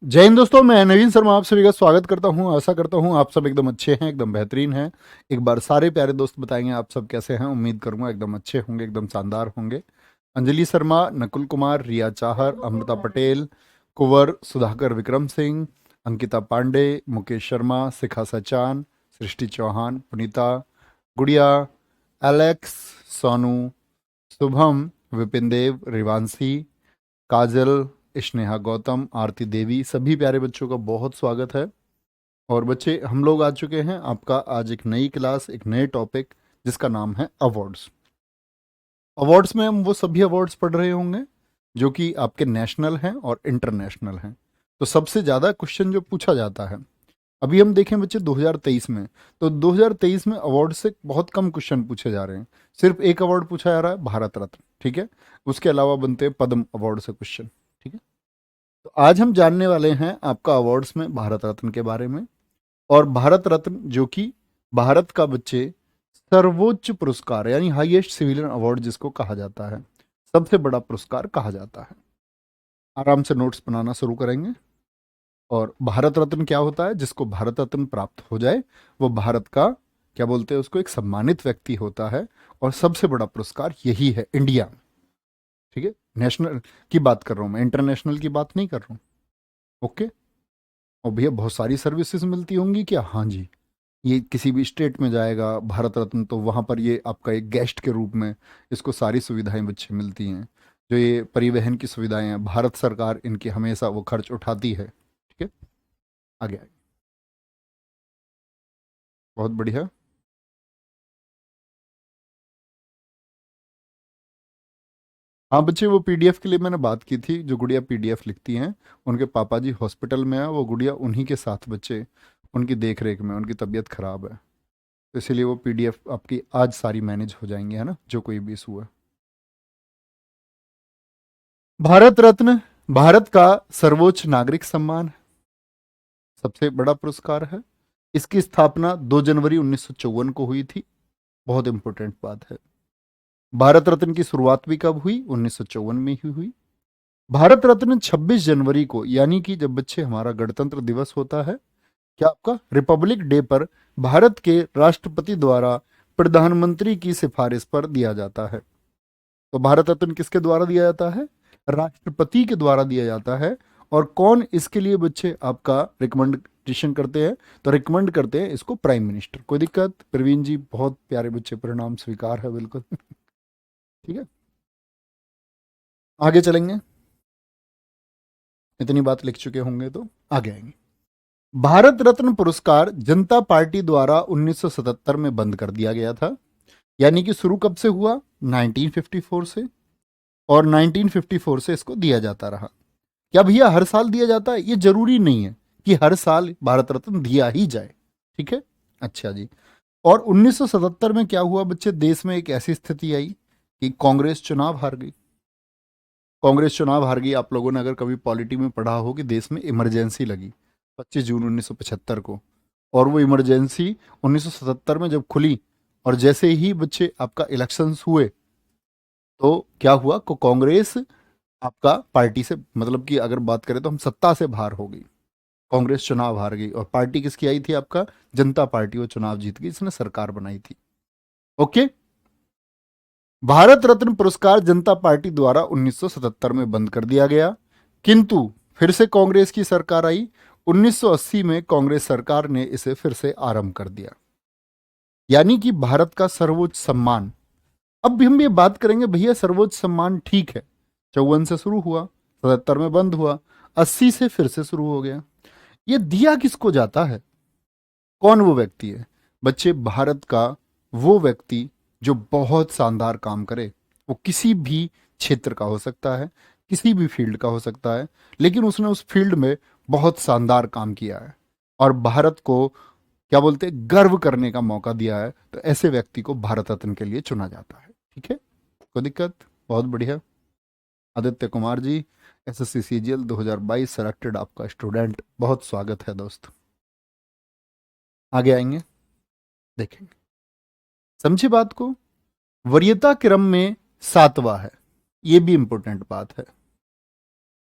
जय हिंद दोस्तों, मैं नवीन शर्मा आप सभी का स्वागत करता हूं। आशा करता हूं आप सब एकदम अच्छे हैं, एकदम बेहतरीन हैं। एक बार सारे प्यारे दोस्त बताएंगे आप सब कैसे हैं। उम्मीद करूंगा एकदम अच्छे होंगे, एकदम शानदार होंगे। अंजलि शर्मा, नकुल कुमार, रिया चाहर, अमृता पटेल, कुंवर सुधाकर, विक्रम सिंह, अंकिता पांडे, मुकेश शर्मा, शिखा सचान, सृष्टि चौहान, पुनीता, गुड़िया, एलेक्स, सोनू, शुभम, विपिन देव, रिवांशी, काजल, स्नेहा गौतम, आरती देवी, सभी प्यारे बच्चों का बहुत स्वागत है। और बच्चे, हम लोग आ चुके हैं आपका आज एक नई क्लास, एक नए टॉपिक जिसका नाम है अवार्ड्स। अवार्ड्स में हम वो सभी अवार्ड्स पढ़ रहे होंगे जो कि आपके नेशनल हैं और इंटरनेशनल हैं। तो सबसे ज़्यादा क्वेश्चन जो पूछा जाता है, अभी हम देखें बच्चे 2023 में, तो 2023 में अवार्ड से बहुत कम क्वेश्चन पूछे जा रहे हैं। सिर्फ एक अवार्ड पूछा जा रहा है, भारत रत्न, ठीक है। उसके अलावा बनते हैं पद्म अवार्ड से क्वेश्चन, ठीक है। तो आज हम जानने वाले हैं आपका अवार्ड्स में भारत रत्न के बारे में। और भारत रत्न जो कि भारत का बच्चे सर्वोच्च पुरस्कार यानी हाईएस्ट सिविलियन अवार्ड जिसको कहा जाता है, सबसे बड़ा पुरस्कार कहा जाता है। आराम से नोट्स बनाना शुरू करेंगे। और भारत रत्न क्या होता है? जिसको भारत रत्न प्राप्त हो जाए वो भारत का, क्या बोलते हैं उसको, एक सम्मानित व्यक्ति होता है। और सबसे बड़ा पुरस्कार यही है इंडिया में, ठीक है। नेशनल की बात कर रहा हूं मैं, इंटरनेशनल की बात नहीं कर रहा हूं। ओके। और भैया बहुत सारी सर्विसेज मिलती होंगी क्या? हाँ जी। ये किसी भी स्टेट में जाएगा भारत रत्न तो वहाँ पर ये आपका एक गेस्ट के रूप में इसको सारी सुविधाएं बच्चे मिलती हैं। जो ये परिवहन की सुविधाएं हैं, भारत सरकार इनकी हमेशा वो खर्च उठाती है, ठीक है। आगे आगे। बहुत बढ़िया। हाँ बच्चे, वो पीडीएफ के लिए मैंने बात की थी। जो गुड़िया पीडीएफ लिखती हैं, उनके पापा जी हॉस्पिटल में है। वो गुड़िया उन्हीं के साथ बच्चे, उनकी देख रेख में, उनकी तबीयत खराब है। तो इसीलिए वो पीडीएफ आपकी आज सारी मैनेज हो जाएंगी, है ना, जो कोई भी इशू है। भारत रत्न भारत का सर्वोच्च नागरिक सम्मान है, सबसे बड़ा पुरस्कार है। इसकी स्थापना 2 जनवरी 1954 को हुई थी। बहुत इंपॉर्टेंट बात है। भारत रत्न की शुरुआत भी कब हुई? 1954 में ही हुई। भारत रत्न 26 जनवरी को, यानी कि जब बच्चे हमारा गणतंत्र दिवस होता है, क्या आपका रिपब्लिक डे पर, भारत के राष्ट्रपति द्वारा प्रधानमंत्री की सिफारिश पर दिया जाता है। तो भारत रत्न किसके द्वारा दिया जाता है? राष्ट्रपति के द्वारा दिया जाता है। और कौन इसके लिए बच्चे आपका रिकमेंडेशन करते हैं? तो रिकमेंड करते हैं इसको प्राइम मिनिस्टर। कोई दिक्कत? प्रवीण जी बहुत प्यारे बच्चे, परिणाम स्वीकार है बिल्कुल। ठीक है, आगे चलेंगे। इतनी बात लिख चुके होंगे तो आगे आएंगे। भारत रत्न पुरस्कार जनता पार्टी द्वारा 1977 में बंद कर दिया गया था। यानी कि शुरू कब से हुआ? 1954 से। और 1954 से इसको दिया जाता रहा। क्या भैया हर साल दिया जाता है? ये जरूरी नहीं है कि हर साल भारत रत्न दिया ही जाए, ठीक है। अच्छा जी। और 1977 में क्या हुआ बच्चे? देश में एक ऐसी स्थिति आई कि कांग्रेस चुनाव हार गई। कांग्रेस चुनाव हार गई। आप लोगों ने अगर कभी पॉलिटी में पढ़ा हो कि देश में इमरजेंसी लगी 25 जून 1975 को। और वो इमरजेंसी 1977 में जब खुली, और जैसे ही बच्चे आपका इलेक्शंस हुए, तो क्या हुआ को कांग्रेस आपका पार्टी से, मतलब कि अगर बात करें तो हम सत्ता से बाहर हो गई। कांग्रेस चुनाव हार गई और पार्टी किसकी आई थी? आपका जनता पार्टी। वो चुनाव जीत गई, इसने सरकार बनाई थी। ओके। भारत रत्न पुरस्कार जनता पार्टी द्वारा 1977 में बंद कर दिया गया, किंतु फिर से कांग्रेस की सरकार आई। 1980 में कांग्रेस सरकार ने इसे फिर से आरंभ कर दिया। यानी कि भारत का सर्वोच्च सम्मान। अब भी हम ये बात करेंगे भैया, सर्वोच्च सम्मान ठीक है, 54 से शुरू हुआ, 77 में बंद हुआ, 80 से फिर से शुरू हो गया। ये दिया किसको जाता है? कौन वो व्यक्ति है? बच्चे, भारत का वो व्यक्ति जो बहुत शानदार काम करे। वो किसी भी क्षेत्र का हो सकता है, किसी भी फील्ड का हो सकता है, लेकिन उसने उस फील्ड में बहुत शानदार काम किया है और भारत को, क्या बोलते हैं, गर्व करने का मौका दिया है। तो ऐसे व्यक्ति को भारत रत्न के लिए चुना जाता है, ठीक है। कोई दिक्कत? बहुत बढ़िया। Aditya Kumar ji, SSC CGL 2022 selected आपका स्टूडेंट, बहुत स्वागत है दोस्त। आगे आएंगे, देखेंगे। समझी बात को? वरीयता क्रम में 7वां है। ये भी इंपॉर्टेंट बात है।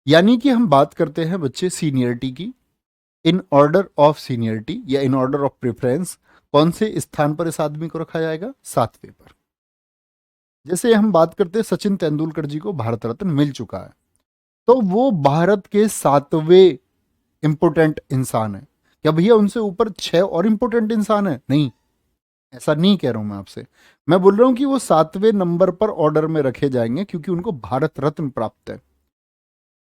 यानी कि हम बात करते हैं बच्चे सीनियरिटी की, इन ऑर्डर ऑफ सीनियरिटी या इन ऑर्डर ऑफ प्रेफरेंस कौन से स्थान पर इस आदमी को रखा जाएगा? 7वें पर। जैसे हम बात करते हैं सचिन तेंदुलकर जी को भारत रत्न मिल चुका है, तो वो भारत के 7वें इंपोर्टेंट इंसान है। क्या भैया उनसे ऊपर 6 और इंपोर्टेंट इंसान है? नहीं, ऐसा नहीं कह रहा हूं मैं आपसे। मैं बोल रहा हूं कि वो 7वें नंबर पर ऑर्डर में रखे जाएंगे क्योंकि उनको भारत रत्न प्राप्त है।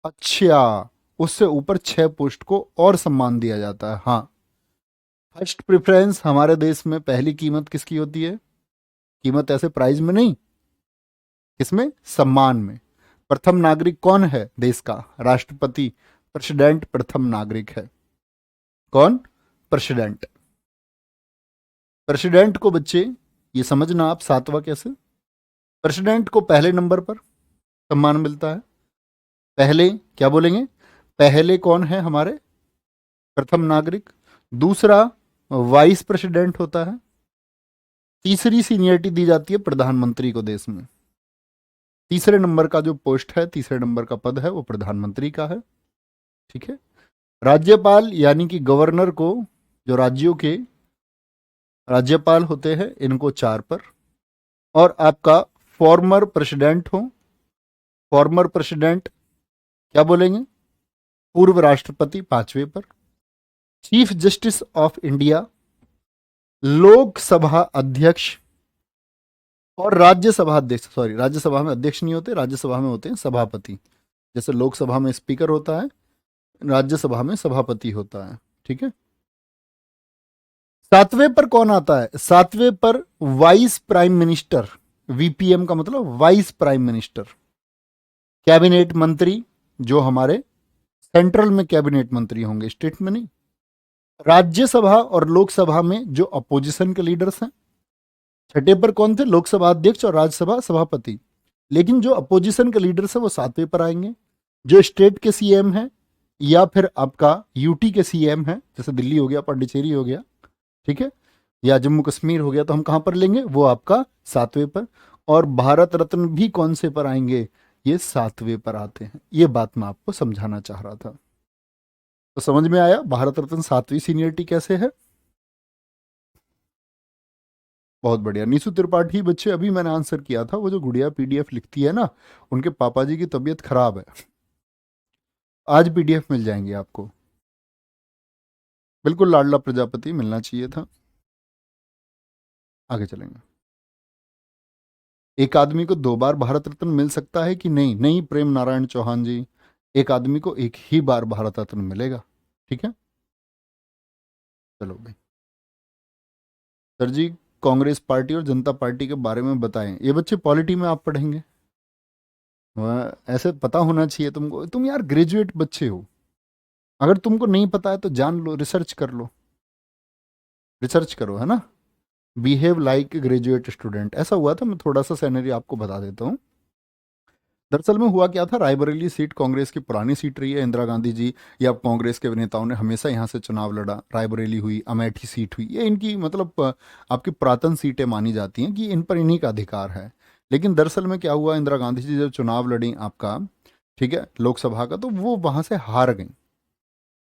अच्छा, उससे ऊपर 6 पोस्ट को और सम्मान दिया जाता है। हाँ, फर्स्ट प्रेफरेंस हमारे देश में पहली कीमत किसकी होती है? कीमत ऐसे प्राइज में नहीं, किसमें? सम्मान में। प्रथम नागरिक कौन है देश का? राष्ट्रपति, प्रेसिडेंट प्रथम नागरिक है। कौन? प्रेसिडेंट। प्रेसिडेंट को बच्चे ये समझना आप 7वां कैसे, प्रेसिडेंट को पहले नंबर पर सम्मान मिलता है। पहले क्या बोलेंगे? पहले कौन है हमारे? प्रथम नागरिक। दूसरा वाइस प्रेसिडेंट होता है। तीसरी सीनियरिटी दी जाती है प्रधानमंत्री को देश में। तीसरे नंबर का जो पोस्ट है, तीसरे नंबर का पद है वो प्रधानमंत्री का है। ठीक है। राज्यपाल यानी कि गवर्नर को, जो राज्यों के राज्यपाल होते हैं, इनको 4 पर। और आपका फॉर्मर प्रेसिडेंट हो, फॉर्मर प्रेसिडेंट क्या बोलेंगे? पूर्व राष्ट्रपति 5वें पर। Chief justice of India, Lok Sabha अध्यक्ष और राज्यसभा अध्यक्ष, सॉरी राज्यसभा में अध्यक्ष नहीं होते, राज्यसभा में होते हैं सभापति। जैसे लोकसभा में स्पीकर होता है, राज्यसभा में सभापति होता है। ठीक है। 7वें पर कौन आता है? 7वें पर वाइस प्राइम मिनिस्टर। वीपीएम का मतलब वाइस प्राइम मिनिस्टर। कैबिनेट मंत्री, जो हमारे सेंट्रल में कैबिनेट मंत्री होंगे, स्टेट में नहीं। राज्यसभा और लोकसभा में जो अपोजिशन के लीडर्स हैं। छठे पर कौन थे? लोकसभा अध्यक्ष और राज्यसभा सभापति। लेकिन जो अपोजिशन के लीडर्स हैं वो 7वें पर आएंगे। जो स्टेट के सीएम हैं या फिर आपका यूटी के सीएम हैं, जैसे दिल्ली हो गया, पांडिचेरी हो गया, ठीक है, या जम्मू कश्मीर हो गया, तो हम कहां पर लेंगे? वो आपका 7वें पर। और भारत रत्न भी कौन से पर आएंगे? ये 7वें पर आते हैं। ये बात मैं आपको समझाना चाह रहा था। तो समझ में आया भारत रत्न 7वीं सीनियरिटी कैसे है? बहुत बढ़िया। नीसू त्रिपाठी बच्चे, अभी मैंने आंसर किया था। वो जो गुड़िया पीडीएफ लिखती है ना, उनके पापा जी की तबीयत खराब है। आज पीडीएफ मिल जाएंगे आपको। बिल्कुल लाडला प्रजापति मिलना चाहिए था। आगे चलेंगे। एक आदमी को 2 बार भारत रत्न मिल सकता है कि नहीं? नहीं प्रेम नारायण चौहान जी, एक आदमी को एक ही बार भारत रत्न मिलेगा। ठीक है, चलो भाई। सर जी, कांग्रेस पार्टी और जनता पार्टी के बारे में बताएं। ये बच्चे पॉलिटी में आप पढ़ेंगे, ऐसे पता होना चाहिए तुमको। तुम यार ग्रेजुएट बच्चे हो, अगर तुमको नहीं पता है तो जान लो, रिसर्च कर लो, रिसर्च करो, है ना। बिहेव लाइक ग्रेजुएट स्टूडेंट, ऐसा हुआ था। मैं थोड़ा सा सैनरी आपको बता देता हूँ। दरअसल में हुआ क्या था, रायबरेली सीट कांग्रेस की पुरानी सीट रही है। इंदिरा गांधी जी या कांग्रेस के नेताओं ने हमेशा यहाँ से चुनाव लड़ा। रायबरेली हुई, अमेठी सीट हुई, ये इनकी मतलब आपकी पुरातन सीटें मानी जाती हैं कि इन पर इन्हीं का अधिकार है। लेकिन दरअसल में क्या हुआ, इंदिरा गांधी जी जब चुनाव लड़ी आपका, ठीक है, लोकसभा का, तो वो वहां से हार गई।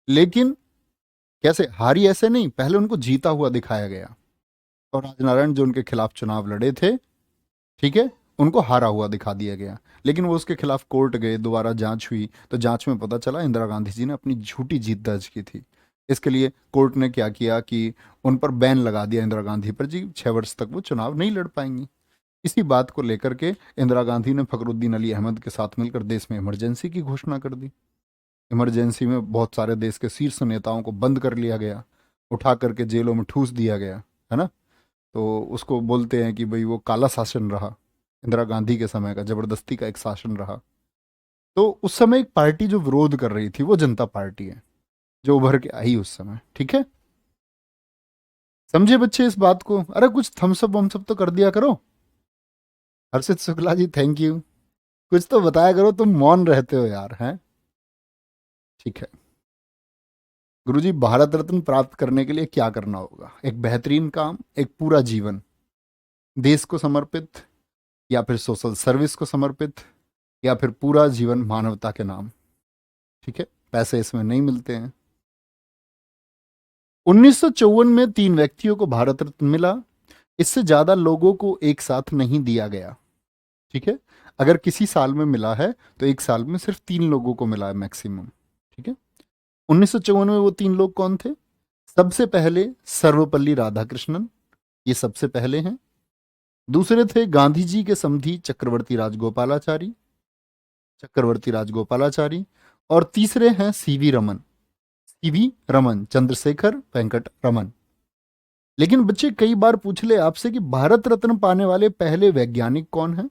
लेकिन कैसे हारी? ऐसे नहीं, पहले उनको जीता हुआ दिखाया गया। और राजनारायण जो उनके खिलाफ चुनाव लड़े थे, ठीक है, उनको हारा हुआ दिखा दिया गया। लेकिन वो उसके खिलाफ कोर्ट गए, दोबारा जांच हुई, तो जांच में पता चला इंदिरा गांधी जी ने अपनी झूठी जीत दर्ज की थी। इसके लिए कोर्ट ने क्या किया कि उन पर बैन लगा दिया, इंदिरा गांधी पर जी 6 वर्ष तक वो चुनाव नहीं लड़ पाएंगी। इसी बात को लेकर के इंदिरा गांधी ने फखरुद्दीन अली अहमद के साथ मिलकर देश में इमरजेंसी की घोषणा कर दी। इमरजेंसी में बहुत सारे देश के शीर्ष नेताओं को बंद कर लिया गया, उठा करके जेलों में ठूस दिया गया, है ना। तो उसको बोलते हैं कि भाई वो काला शासन रहा, इंदिरा गांधी के समय का जबरदस्ती का एक शासन रहा। तो उस समय एक पार्टी जो विरोध कर रही थी वो जनता पार्टी है, जो उभर के आई उस समय। ठीक है, समझे बच्चे इस बात को? अरे कुछ थम्सअप वम्सअप तो कर दिया करो। हर्षित शुक्ला जी थैंक यू। कुछ तो बताया करो, तुम मौन रहते हो यार, हैं। ठीक है गुरुजी, भारत रत्न प्राप्त करने के लिए क्या करना होगा? एक बेहतरीन काम, एक पूरा जीवन देश को समर्पित, या फिर सोशल सर्विस को समर्पित, या फिर पूरा जीवन मानवता के नाम। ठीक है, पैसे इसमें नहीं मिलते हैं। 1954 में 3 व्यक्तियों को भारत रत्न मिला, इससे ज्यादा लोगों को एक साथ नहीं दिया गया। ठीक है, अगर किसी साल में मिला है तो एक साल में सिर्फ 3 लोगों को मिला है मैक्सिमम। ठीक है, 1954 में वो 3 लोग कौन थे? सबसे पहले सर्वपल्ली राधाकृष्णन, ये सबसे पहले हैं। दूसरे थे गांधी जी के समधी चक्रवर्ती राजगोपालाचारी। और तीसरे हैं सीवी रमन, चंद्रशेखर वेंकट रमन। लेकिन बच्चे कई बार पूछ ले आपसे कि भारत रत्न पाने वाले पहले वैज्ञानिक कौन हैं,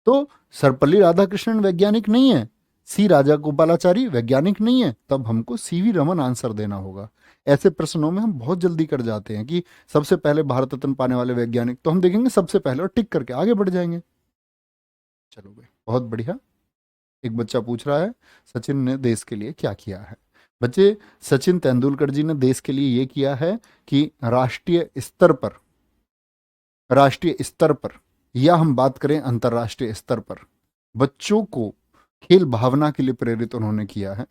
तो सर्वपल्ली राधाकृष्णन वैज्ञानिक नहीं है, सी राजा गोपालाचारी वैज्ञानिक नहीं है, तब हमको सीवी रमन आंसर देना होगा। ऐसे प्रश्नों में हम बहुत जल्दी कर जाते हैं कि सबसे पहले भारत रत्न पाने वाले वैज्ञानिक, तो हम देखेंगे सबसे पहले और टिक करके आगे बढ़ जाएंगे। चलो भाई, बहुत बढ़िया। एक बच्चा पूछ रहा है सचिन ने देश के लिए क्या किया है। बच्चे, सचिन तेंदुलकर जी ने देश के लिए ये किया है कि राष्ट्रीय स्तर पर या हम बात करें अंतर्राष्ट्रीय स्तर पर, बच्चों को खेल भावना के लिए प्रेरित उन्होंने किया है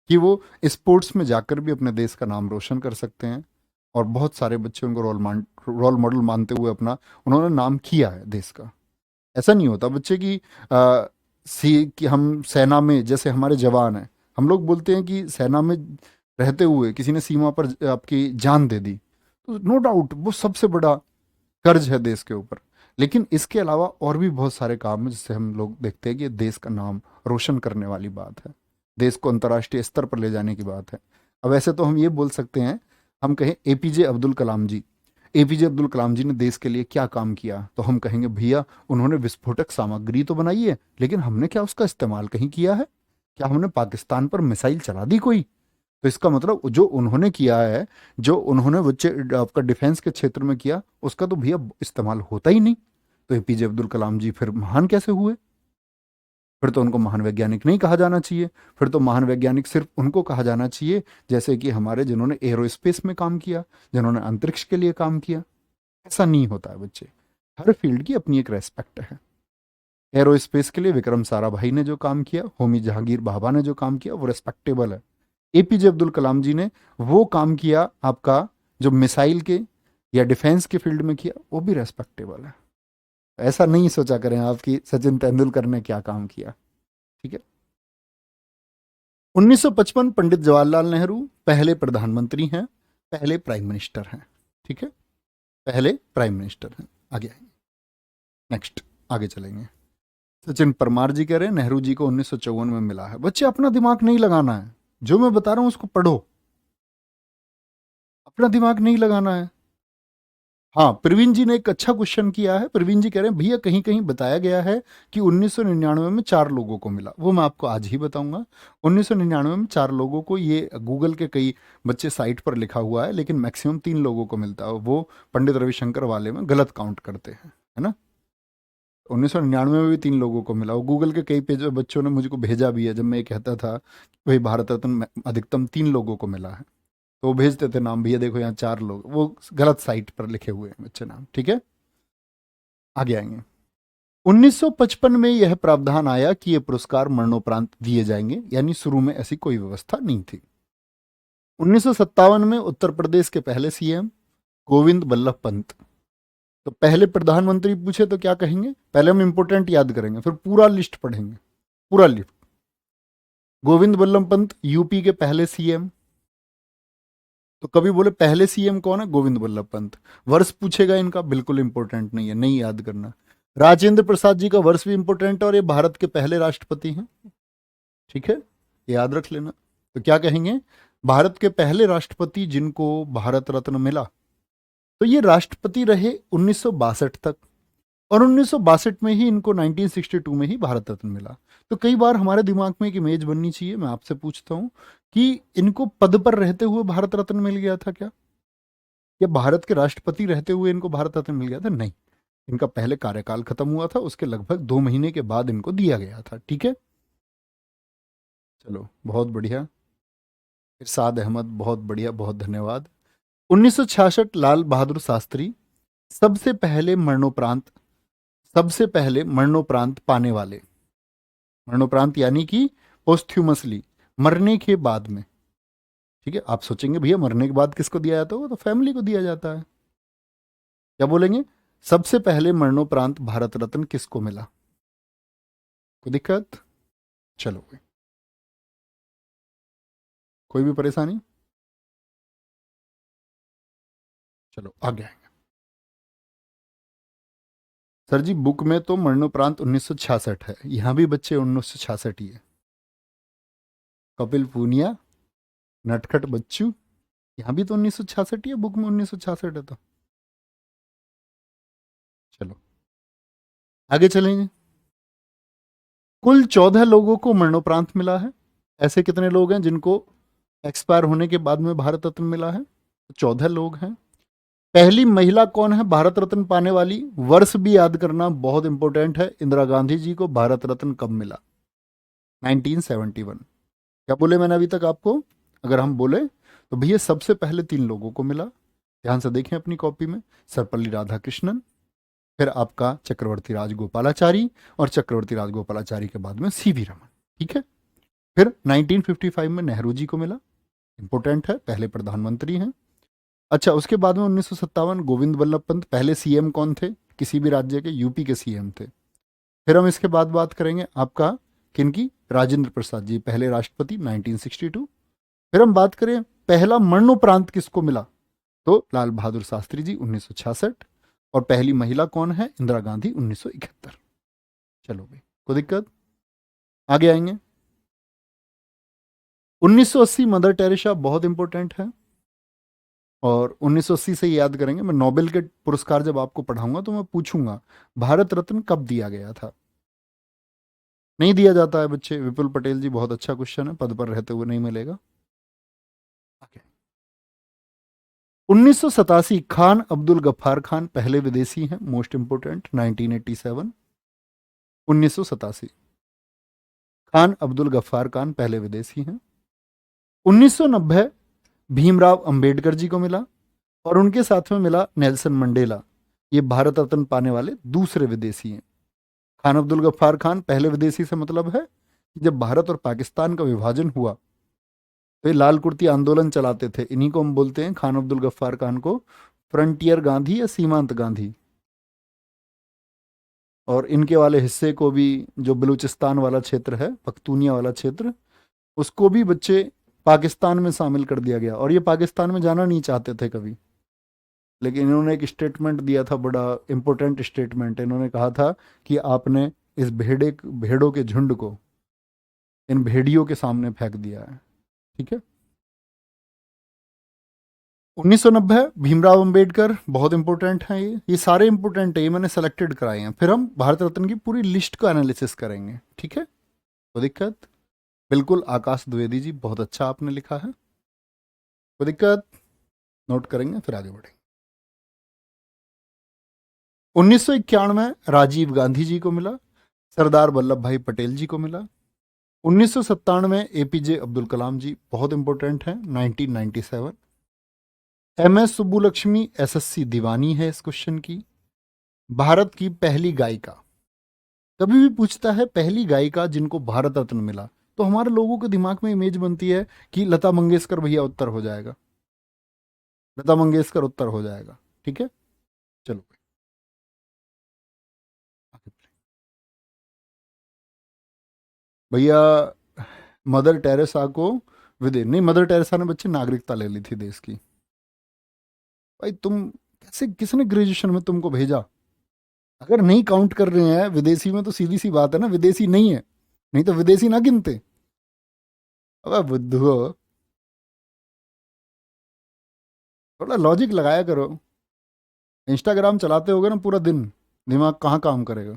कि वो स्पोर्ट्स में जाकर भी अपने देश का नाम रोशन कर सकते हैं। और बहुत सारे बच्चे उनको रोल मॉडल मानते हुए अपना उन्होंने नाम किया है देश का। ऐसा नहीं होता बच्चे कि हम सेना में, जैसे हमारे जवान हैं, हम लोग बोलते हैं कि सेना में रहते हुए किसी ने सीमा पर आपकी जान दे दी, तो नो डाउट वो सबसे बड़ा कर्ज है देश के ऊपर। लेकिन इसके अलावा और भी बहुत सारे काम हैं जिससे हम लोग देखते हैं कि देश का नाम रोशन करने वाली बात है, देश को अंतर्राष्ट्रीय स्तर पर ले जाने की बात है। अब वैसे तो हम ये बोल सकते हैं, हम कहें एपीजे अब्दुल कलाम जी ने देश के लिए क्या काम किया, तो हम कहेंगे भैया उन्होंने विस्फोटक सामग्री तो बनाई है, लेकिन हमने क्या उसका इस्तेमाल कहीं किया है? क्या हमने पाकिस्तान पर मिसाइल चला दी कोई? तो इसका मतलब जो उन्होंने किया है, जो उन्होंने बच्चे आपका डिफेंस के क्षेत्र में किया, उसका तो भैया इस्तेमाल होता ही नहीं। तो एपीजे अब्दुल कलाम जी फिर महान कैसे हुए? फिर तो उनको महान वैज्ञानिक नहीं कहा जाना चाहिए। फिर तो महान वैज्ञानिक सिर्फ उनको कहा जाना चाहिए जैसे कि हमारे जिन्होंने एरोस्पेस में काम किया, जिन्होंने अंतरिक्ष के लिए काम किया। ऐसा नहीं होता है बच्चे, हर फील्ड की अपनी एक रेस्पेक्ट है। एरोस्पेस के लिए विक्रम साराभाई ने जो काम किया, होमी जहांगीर भाभा ने जो काम किया, वो रेस्पेक्टेबल है। एपीजे अब्दुल कलाम जी ने वो काम किया आपका जो मिसाइल के या डिफेंस के फील्ड में किया, वो भी रेस्पेक्टेबल है। ऐसा नहीं सोचा करें आप कि सचिन तेंदुलकर ने क्या काम किया। ठीक है, 1955 पंडित जवाहरलाल नेहरू पहले प्रधानमंत्री हैं, पहले प्राइम मिनिस्टर हैं। ठीक है, पहले प्राइम मिनिस्टर हैं। आगे आएंगे, नेक्स्ट आगे चलेंगे। सचिन परमार जी कह रहे हैं नेहरू जी को 1954 में मिला है। बच्चे अपना दिमाग नहीं लगाना है, जो मैं बता रहा हूं उसको पढ़ो, अपना दिमाग नहीं लगाना है। हाँ, प्रवीण जी ने एक अच्छा क्वेश्चन किया है। प्रवीण जी कह रहे हैं भैया कहीं कहीं बताया गया है कि 1999 में 4 लोगों को मिला। वो मैं आपको आज ही बताऊंगा। 1999 में 4 लोगों को, ये गूगल के कई बच्चे साइट पर लिखा हुआ है, लेकिन मैक्सिमम 3 लोगों को मिलता है। वो पंडित रविशंकर वाले में गलत काउंट करते हैं, है ना। 1999 में भी 3 लोगों को मिला। वो गूगल के कई पेज बच्चों ने मुझको भेजा भी है, जब मैं ये कहता था कि भाई भारत रत्न अधिकतम 3 लोगों को मिला है, तो वो भेजते थे नाम, भैया देखो यहाँ 4 लोग, वो गलत साइट पर लिखे हुए हैं बच्चे नाम। ठीक है, आगे आएंगे। 1955 में यह प्रावधान आया कि ये पुरस्कार मरणोपरांत दिए जाएंगे, यानी शुरू में ऐसी कोई व्यवस्था नहीं थी। 1957 में उत्तर प्रदेश के पहले सीएम गोविंद बल्लभ पंत। तो पहले प्रधानमंत्री पूछे तो क्या कहेंगे? पहले हम इंपोर्टेंट याद करेंगे, फिर पूरा लिस्ट पढ़ेंगे, पूरा लिस्ट। गोविंद बल्लभ पंत यूपी के पहले सीएम। तो कभी बोले पहले सीएम कौन है? गोविंद बल्लभ पंत। वर्ष पूछेगा इनका, बिल्कुल इंपॉर्टेंट नहीं है, नहीं याद करना। राजेंद्र प्रसाद जी का वर्ष भी इंपॉर्टेंट है, और ये भारत के पहले राष्ट्रपति हैं। ठीक है, याद रख लेना। तो क्या कहेंगे? भारत के पहले राष्ट्रपति जिनको भारत रत्न मिला, तो ये राष्ट्रपति रहे 1962 तक, और 1962 में ही इनको 1962 में ही भारत रत्न मिला। तो कई बार हमारे दिमाग में एक इमेज बननी चाहिए। मैं आपसे पूछता हूं कि इनको पद पर रहते हुए भारत रत्न मिल गया था क्या, या भारत के राष्ट्रपति रहते हुए इनको भारत रत्न मिल गया था? नहीं, इनका पहले कार्यकाल खत्म हुआ था, उसके लगभग 2 महीने के बाद इनको दिया गया था। ठीक है, चलो बहुत बढ़िया। इरशाद अहमद, बहुत बढ़िया, बहुत धन्यवाद। 1966 लाल बहादुर शास्त्री सबसे पहले मरणोपरांत पाने वाले, मरणोपरांत यानी कि पोस्ट्यूमसली, मरने के बाद में। ठीक है, आप सोचेंगे भैया मरने के बाद किसको दिया जाता है, वो तो फैमिली को दिया जाता है। क्या बोलेंगे, सबसे पहले मरणोपरांत भारत रत्न किसको मिला? कोई दिक्कत? चलो भाई, कोई भी परेशानी? चलो आगे आएंगे। सर जी बुक में तो मरणोपरांत 1966 है, यहां भी बच्चे 1966 ही है। कपिल पूनिया, नटखट बच्चू, यहां भी तो 1966 ही है, बुक में 1966 है तो। चलो आगे चलेंगे। कुल 14 लोगों को मरणोपरांत मिला है। ऐसे कितने लोग हैं जिनको एक्सपायर होने के बाद में भारत रत्न मिला है? 14 लोग हैं। पहली महिला कौन है भारत रत्न पाने वाली? वर्ष भी याद करना बहुत इंपॉर्टेंट है। इंदिरा गांधी जी को भारत रत्न कब मिला? 1971। क्या बोले मैंने अभी तक आपको? अगर हम बोले तो भैया सबसे पहले 3 लोगों को मिला। ध्यान से देखें अपनी कॉपी में, सर्वपल्ली राधाकृष्णन, फिर आपका चक्रवर्ती राजगोपालाचारी, और चक्रवर्ती राजगोपालाचारी के बाद में सीवी रमन। ठीक है, फिर 1955 में नेहरू जी को मिला, इंपॉर्टेंट है, पहले प्रधानमंत्री हैं। अच्छा, उसके बाद में 1957 गोविंद वल्लभ पंत, पहले सीएम कौन थे किसी भी राज्य के? यूपी के सीएम थे। फिर हम इसके बाद बात करेंगे आपका किनकी? राजेंद्र प्रसाद जी, पहले राष्ट्रपति 1962। फिर हम बात करें पहला मरणोपरांत किसको मिला, तो लाल बहादुर शास्त्री जी 1966, और पहली महिला कौन है? इंदिरा गांधी 1971। चलो भाई, कोई दिक्कत? आगे आएंगे। 1980 मदर टेरेसा बहुत इंपॉर्टेंट है, और 1980 से याद करेंगे। मैं नोबेल के पुरस्कार जब आपको पढ़ाऊंगा तो मैं पूछूंगा भारत रत्न कब दिया गया था। नहीं दिया जाता है बच्चे। विपुल पटेल जी, बहुत अच्छा क्वेश्चन है, पद पर रहते हुए नहीं मिलेगा। 1987 खान अब्दुल गफ्फार खान पहले विदेशी हैं, मोस्ट इंपोर्टेंट। 1987, 1987 खान अब्दुल गफ्फार खान पहले विदेशी हैं। 1990 भीमराव अंबेडकर जी को मिला, और उनके साथ में मिला नेल्सन मंडेला। ये भारत रत्न पाने वाले दूसरे विदेशी हैं। खान अब्दुल गफ्फार खान पहले विदेशी से मतलब है कि जब भारत और पाकिस्तान का विभाजन हुआ तो ये लाल कुर्ती आंदोलन चलाते थे, इन्हीं को हम बोलते हैं, खान अब्दुल गफ्फार खान को, फ्रंटियर गांधी या सीमांत गांधी। और इनके वाले हिस्से को भी, जो बलूचिस्तान वाला क्षेत्र है, पख्तूनिया वाला क्षेत्र, उसको भी बच्चे पाकिस्तान में शामिल कर दिया गया, और ये पाकिस्तान में जाना नहीं चाहते थे कभी। लेकिन इन्होंने एक स्टेटमेंट दिया था, बड़ा इंपॉर्टेंट स्टेटमेंट। इन्होंने कहा था कि आपने इस भेड़ों के झुंड को इन भेड़ियों के सामने फेंक दिया है। ठीक है। 1990 भीमराव अंबेडकर, बहुत इंपॉर्टेंट है ये सारे इंपॉर्टेंट है, ये मैंने सेलेक्टेड कराए हैं। फिर हम भारत रत्न की पूरी लिस्ट का एनालिसिस करेंगे। ठीक है, कोई दिक्कत? बिल्कुल, आकाश द्विवेदी जी, बहुत अच्छा आपने लिखा है, कोई दिक्कत? नोट करेंगे फिर आगे बढ़ेंगे। 1991 राजीव गांधी जी को मिला, सरदार वल्लभ भाई पटेल जी को मिला। 1997 एपीजे अब्दुल कलाम जी, बहुत इंपॉर्टेंट है। 1997 एमएस सुब्बुलक्ष्मी, एसएससी दीवानी है इस क्वेश्चन की। भारत की पहली गायिका, कभी भी पूछता है पहली गायिका जिनको भारत रत्न मिला, तो हमारे लोगों के दिमाग में इमेज बनती है कि लता मंगेशकर भैया उत्तर हो जाएगा, लता मंगेशकर उत्तर हो जाएगा। ठीक है, चलो भैया, मदर टेरेसा को विदेश नहीं, मदर टेरेसा ने बच्चे नागरिकता ले ली थी देश की। भाई तुम कैसे, किसने ग्रेजुएशन में तुमको भेजा? अगर नहीं काउंट कर रहे हैं विदेशी में तो सीधी सी बात है ना, विदेशी नहीं है, नहीं तो विदेशी ना गिनते। अबे बुद्धू हो, थोड़ा लॉजिक लगाया करो। इंस्टाग्राम चलाते होगे ना पूरा दिन, दिमाग कहाँ काम करेगा?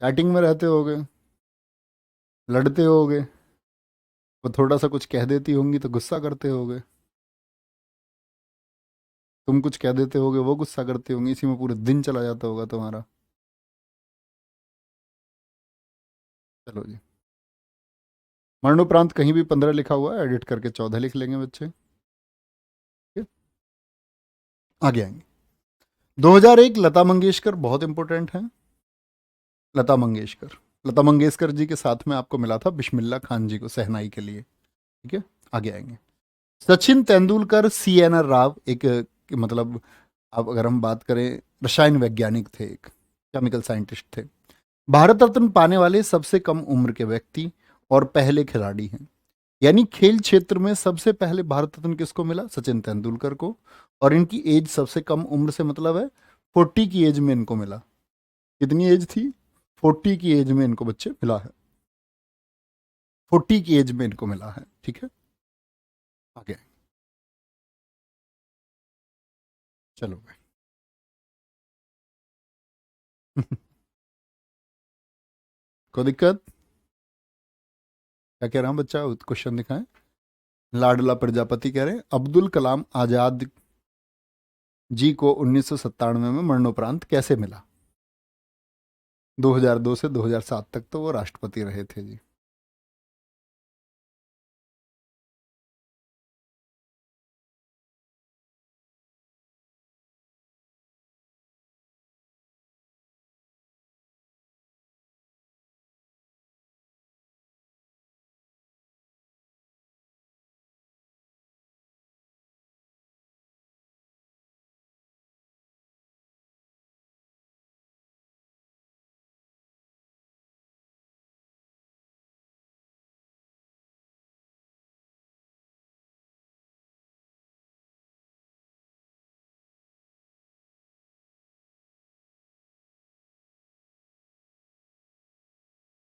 चैटिंग में रहते होगे, लड़ते होगे, वो थोड़ा सा कुछ कह देती होंगी तो गुस्सा करते होगे, तुम कुछ कह देते होगे वो गुस्सा करते होंगे, इसी में पूरे दिन चला जाता होगा तुम्हारा। चलो जी, मरणोपरांत कहीं भी 15 लिखा हुआ है, एडिट करके 14 लिख लेंगे बच्चे। ठीक है? आगे आएंगे। 2001 लता मंगेशकर, बहुत इंपॉर्टेंट है, लता मंगेशकर। लता मंगेशकर जी के साथ में आपको मिला था बिस्मिल्लाह खान जी को शहनाई के लिए। ठीक है, आगे आएंगे। Sachin Tendulkar, C N R Rao, एक मतलब अब अगर हम बात करें, रसायन वैज्ञानिक थे, एक केमिकल साइंटिस्ट थे। भारत रत्न पाने वाले सबसे कम उम्र के व्यक्ति और पहले खिलाड़ी हैं। यानी खेल क्षेत्र में सबसे पहले भारत रत्न किसको मिला? सचिन तेंदुलकर को। और इनकी एज सबसे कम उम्र से मतलब है 40 की एज में इनको मिला। कितनी एज थी? 40 की एज में इनको बच्चे मिला है। 40 की एज में इनको मिला है। ठीक है, आगे चलो भाई। कोई दिक्कत? क्या कह रहा हूँ बच्चा? क्वेश्चन दिखाएं। लाडला प्रजापति कह रहे हैं अब्दुल कलाम आजाद जी को 1997 में मरणोपरांत कैसे मिला? 2002 से 2007 तक तो वो राष्ट्रपति रहे थे जी।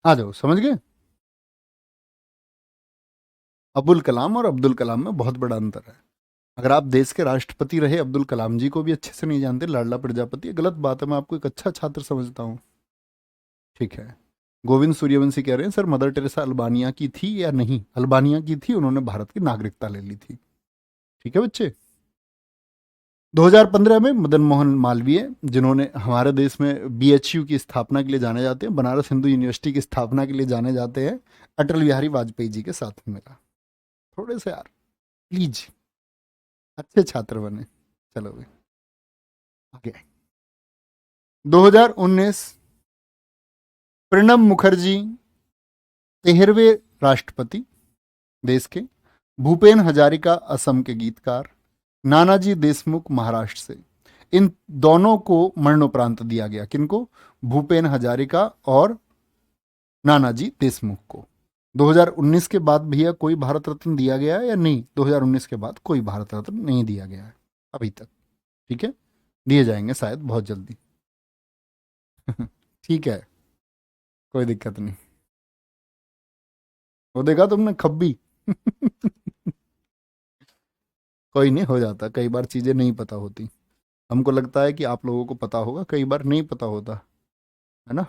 आ जाओ, समझ गए? अबुल कलाम और अब्दुल कलाम में बहुत बड़ा अंतर है। अगर आप देश के राष्ट्रपति रहे अब्दुल कलाम जी को भी अच्छे से नहीं जानते, लाडला प्रजापति, ये गलत बात है। मैं आपको एक अच्छा छात्र समझता हूँ। ठीक है। गोविंद सूर्यवंशी कह रहे हैं सर मदर टेरेसा अल्बानिया की थी या नहीं? अल्बानिया की थी, उन्होंने भारत की नागरिकता ले ली थी। ठीक है बच्चे। 2015 में मदन मोहन मालवीय, जिन्होंने हमारे देश में बीएचयू की स्थापना के लिए जाने जाते हैं, बनारस हिंदू यूनिवर्सिटी की स्थापना के लिए जाने जाते हैं, अटल बिहारी वाजपेयी जी के साथ में मिला। थोड़े से यार प्लीज अच्छे छात्र बने। चलो भाई, आगे। 2019 प्रणब मुखर्जी 13वें राष्ट्रपति देश के, भूपेन हजारिका असम के गीतकार, नानाजी देशमुख महाराष्ट्र से, इन दोनों को मरणोपरांत दिया गया। किनको? भूपेन हजारिका और नानाजी देशमुख को। 2019 के बाद भैया कोई भारत रत्न दिया गया है या नहीं? 2019 के बाद कोई भारत रत्न नहीं दिया गया है अभी तक। ठीक है, दिए जाएंगे शायद बहुत जल्दी। ठीक है, कोई दिक्कत नहीं। वो देखा तुमने खब्बी? कोई नहीं, हो जाता कई बार, चीजें नहीं पता होती। हमको लगता है कि आप लोगों को पता होगा, कई बार नहीं पता होता है ना।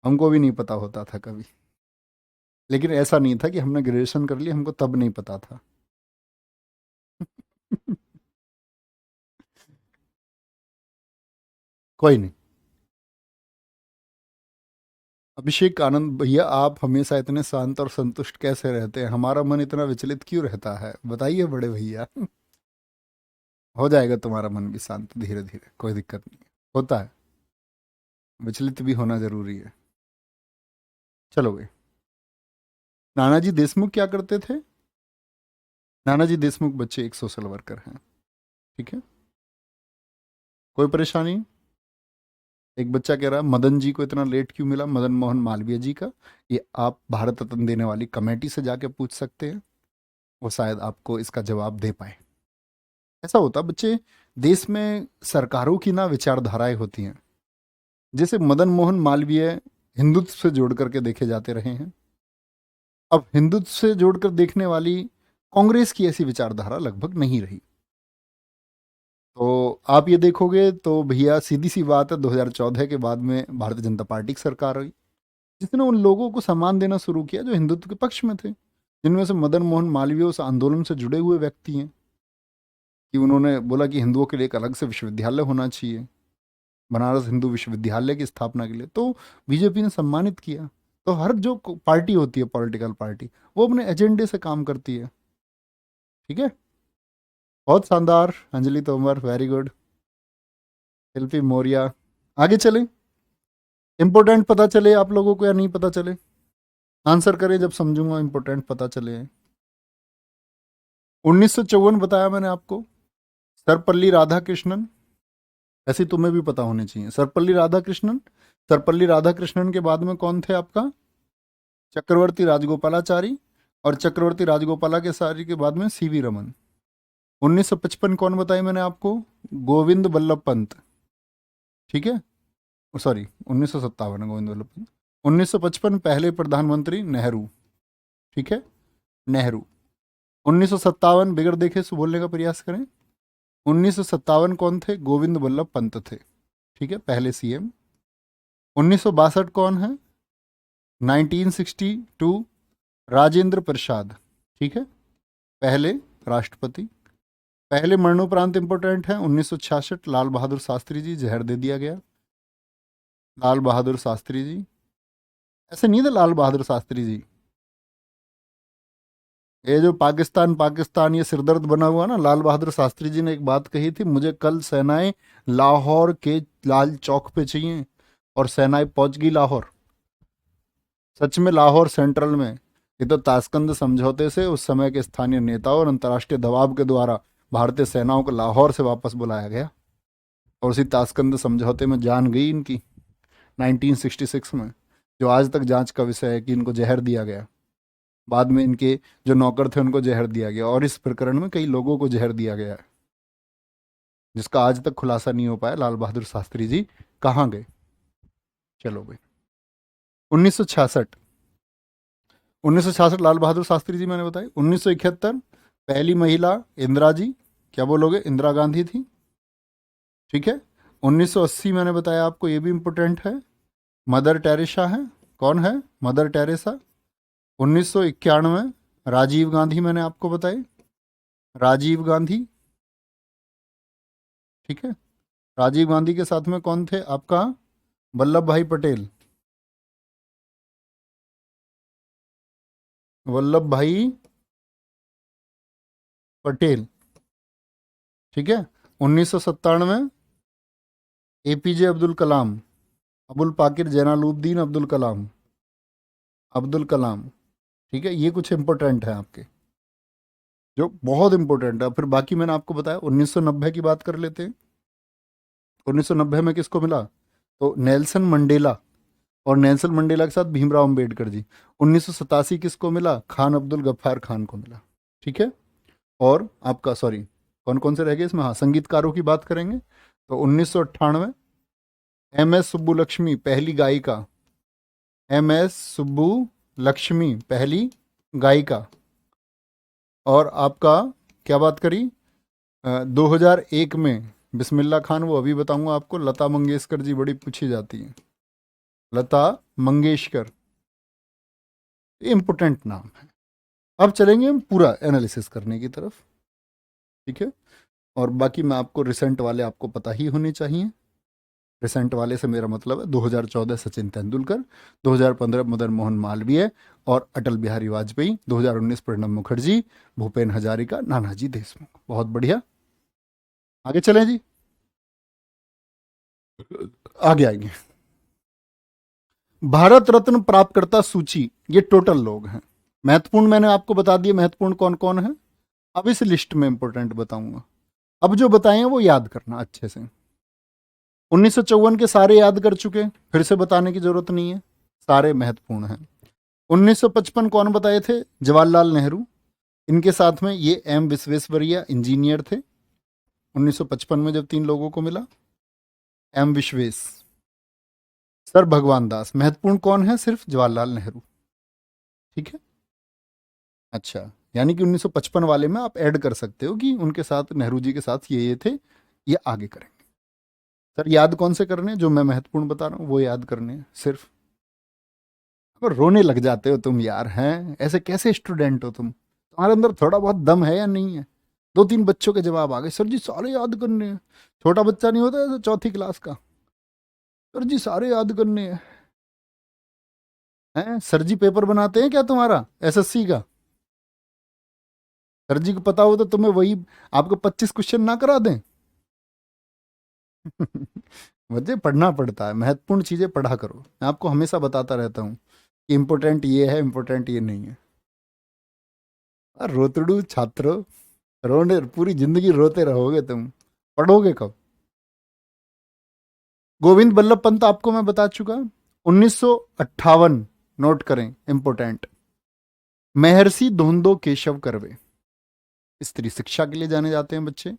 हमको भी नहीं पता होता था कभी। लेकिन ऐसा नहीं था कि हमने ग्रेजुएशन कर लिया हमको तब नहीं पता था। कोई नहीं। अभिषेक आनंद भैया, आप हमेशा इतने शांत और संतुष्ट कैसे रहते हैं? हमारा मन इतना विचलित क्यों रहता है, बताइए बड़े भैया। हो जाएगा तुम्हारा मन भी शांत धीरे धीरे, कोई दिक्कत नहीं है। होता है, विचलित भी होना जरूरी है। चलो भाई। नानाजी देशमुख क्या करते थे? नानाजी देशमुख बच्चे एक सोशल वर्कर हैं। ठीक है, कोई परेशानी? एक बच्चा कह रहा है मदन जी को इतना लेट क्यों मिला, मदन मोहन मालवीय जी का? ये आप भारत रत्न देने वाली कमेटी से जाके पूछ सकते हैं, वो शायद आपको इसका जवाब दे पाए। ऐसा होता बच्चे, देश में सरकारों की ना विचारधाराएं होती हैं। जैसे मदन मोहन मालवीय हिंदुत्व से जोड़ करके देखे जाते रहे हैं। अब हिंदुत्व से जोड़कर देखने वाली कांग्रेस की ऐसी विचारधारा लगभग नहीं रही। तो आप ये देखोगे तो भैया सीधी सी बात है, 2014 के बाद में भारतीय जनता पार्टी की सरकार हुई, जिसने उन लोगों को सम्मान देना शुरू किया जो हिंदुत्व के पक्ष में थे, जिनमें से मदन मोहन मालवीय उस आंदोलन से जुड़े हुए व्यक्ति हैं कि उन्होंने बोला कि हिंदुओं के लिए एक अलग से विश्वविद्यालय होना चाहिए, बनारस हिंदू विश्वविद्यालय की स्थापना के लिए, तो बीजेपी ने सम्मानित किया। तो हर जो पार्टी होती है, पॉलिटिकल पार्टी, वो अपने एजेंडे से काम करती है। ठीक है, बहुत शानदार अंजलि तोमर, वेरी गुड। शिल्पी मौर्य, आगे चलें। इंपॉर्टेंट पता चले आप लोगों को या नहीं पता चले? आंसर करें जब समझूंगा इंपॉर्टेंट पता चले। 1954 बताया मैंने आपको, सर्वपल्ली राधाकृष्णन। ऐसे तुम्हें भी पता होने चाहिए। सर्वपल्ली राधाकृष्णन, सर्वपल्ली राधाकृष्णन के बाद में कौन थे आपका? चक्रवर्ती राजगोपालाचारी, और चक्रवर्ती राजगोपालाचारी के बाद में सीवी रमन। 1955 कौन बताई मैंने आपको? गोविंद बल्लभ पंत। ठीक है, सॉरी 1957 गोविंद बल्लभ पंत। 1955 पहले प्रधानमंत्री नेहरू। ठीक है, नेहरू। 1957 बिगड़ देखे सो बोलने का प्रयास करें। 1957 कौन थे? गोविंद बल्लभ पंत थे। ठीक है, पहले सीएम। 1962 कौन है? 1962 राजेंद्र प्रसाद। ठीक है, पहले राष्ट्रपति। पहले मरणोपरांत इंपॉर्टेंट है 1966 लाल बहादुर शास्त्री जी, जहर दे दिया गया। लाल बहादुर शास्त्री जी, ऐसे नहीं थे लाल बहादुर शास्त्री जी। ये जो पाकिस्तान पाकिस्तान ये सिरदर्द बना हुआ ना, लाल बहादुर शास्त्री जी ने एक बात कही थी, मुझे कल सेनाएं लाहौर के लाल चौक पे चाहिए, और सेनाएं पहुंच गई लाहौर। सच में लाहौर सेंट्रल में। ये तो ताशकंद समझौते से उस समय के स्थानीय नेताओं और अंतर्राष्ट्रीय दबाव के द्वारा भारतीय सेनाओं को लाहौर से वापस बुलाया गया, और उसी ताशकंद समझौते में जान गई इनकी 1966 में, जो आज तक जांच का विषय है कि इनको जहर दिया गया। बाद में इनके जो नौकर थे उनको जहर दिया गया, और इस प्रकरण में कई लोगों को जहर दिया गया है, जिसका आज तक खुलासा नहीं हो पाया लाल बहादुर शास्त्री जी कहाँ गए। चलो भाई, 1966, 1966 लाल बहादुर शास्त्री जी मैंने बताई। 1971 पहली महिला इंदिरा जी, क्या बोलोगे? इंदिरा गांधी थी। ठीक है। 1980 मैंने बताया आपको, ये भी इंपॉर्टेंट है, मदर टेरेसा है। कौन है? Mother Teresa. 1991 राजीव गांधी मैंने आपको बताई, राजीव गांधी। ठीक है, राजीव गांधी के साथ में कौन थे आपका? वल्लभ भाई पटेल, वल्लभ भाई पटेल। ठीक है। 1997 एपीजे अब्दुल कलाम, अबुल पाकिर जैनालुद्दीन अब्दुल कलाम, अब्दुल कलाम। ठीक है, ये कुछ इंपॉर्टेंट है आपके, जो बहुत इंपॉर्टेंट है। फिर बाकी मैंने आपको बताया। 1990 की बात कर लेते हैं। 1990 में किसको मिला? तो नेल्सन मंडेला, और नेल्सन मंडेला के साथ भीमराव अंबेडकर जी। 1987 किसको मिला? खान अब्दुल गफ्फार खान को मिला। ठीक है। और आपका सॉरी, कौन कौन से रह गए इसमें? हाँ, संगीतकारों की बात करेंगे तो 1998 एम एस सुब्बुलक्ष्मी, पहली गायिका। एम एस सुब्बू लक्ष्मी, पहली गायिका। और आपका क्या बात करी? 2001 में बिस्मिल्लाह खान, वो अभी बताऊंगा आपको। लता मंगेशकर जी बड़ी पूछी जाती हैं, लता मंगेशकर, इम्पोर्टेंट नाम है। अब चलेंगे हम पूरा एनालिसिस करने की तरफ। ठीक है, और बाकी मैं आपको रिसेंट वाले आपको पता ही होने चाहिए। रिसेंट वाले से मेरा मतलब है 2014 सचिन तेंदुलकर, 2015 मदन मोहन मालवीय और अटल बिहारी वाजपेयी, 2019 प्रणब मुखर्जी, भूपेन हजारिका, नानाजी देशमुख। बहुत बढ़िया, आगे चलें जी। आगे आएंगे। भारत रत्न प्राप्तकर्ता सूची, ये टोटल लोग हैं। महत्वपूर्ण मैंने आपको बता दिया, महत्वपूर्ण कौन कौन है। अब इस लिस्ट में इंपॉर्टेंट बताऊंगा। अब जो बताए हैं वो याद करना अच्छे से। 1954 के सारे याद कर चुके, फिर से बताने की जरूरत नहीं है, सारे महत्वपूर्ण हैं। 1955 कौन बताए थे? जवाहरलाल नेहरू। इनके साथ में ये एम विश्वेश्वरैया इंजीनियर थे। 1955 में जब तीन लोगों को मिला, एम विश्वेश। सर भगवान दास। महत्वपूर्ण कौन है? सिर्फ जवाहरलाल नेहरू। ठीक है, अच्छा, यानी कि 1955 वाले में आप ऐड कर सकते हो कि उनके साथ नेहरू जी के साथ ये थे, ये आगे करेंगे। सर याद कौन से करने हैं? जो मैं महत्वपूर्ण बता रहा हूँ वो याद करने हैं सिर्फ। अब रोने लग जाते हो तुम यार, हैं ऐसे कैसे स्टूडेंट हो तुम? तुम्हारे अंदर थोड़ा बहुत दम है या नहीं है? दो तीन बच्चों के जवाब आ गए, सर जी सारे याद करने हैं। छोटा बच्चा नहीं होता ऐसे चौथी क्लास का, सर जी सारे याद करने हैं। हैं सर जी पेपर बनाते हैं क्या तुम्हारा एसएससी का? सर जी को पता हो तो तुम्हें वही आपको 25 क्वेश्चन ना करा दें? बच्चे पढ़ना पड़ता है, महत्वपूर्ण चीज़ें पढ़ा करो। मैं आपको हमेशा बताता रहता हूँ कि इम्पोर्टेंट ये है, इम्पोर्टेंट ये नहीं है। और रोतड़ू छात्रों, रोने पूरी जिंदगी रोते रहोगे तुम, पढ़ोगे कब? गोविंद बल्लभ पंत आपको मैं बता चुका। 1958, नोट करें, इंपोर्टेंट। महर्षि धोंदो केशव कर्वे, स्त्री शिक्षा के लिए जाने जाते हैं बच्चे।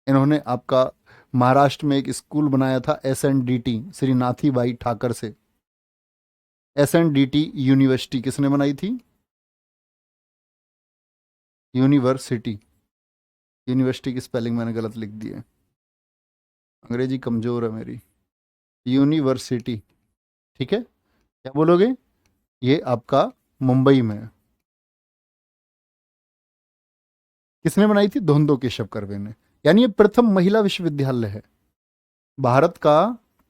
इन्होंने आपका महाराष्ट्र में एक स्कूल बनाया था, SNDT, श्री नाथीबाई ठाकर से। SNDT यूनिवर्सिटी किसने बनाई थी? यूनिवर्सिटी, यूनिवर्सिटी की स्पेलिंग मैंने गलत लिख दी है, अंग्रेजी कमजोर है मेरी। यूनिवर्सिटी, ठीक है, क्या बोलोगे? ये आपका मुंबई में है। किसने बनाई थी? धोंदो केशव कर्वे ने। यानी ये प्रथम महिला विश्वविद्यालय है, भारत का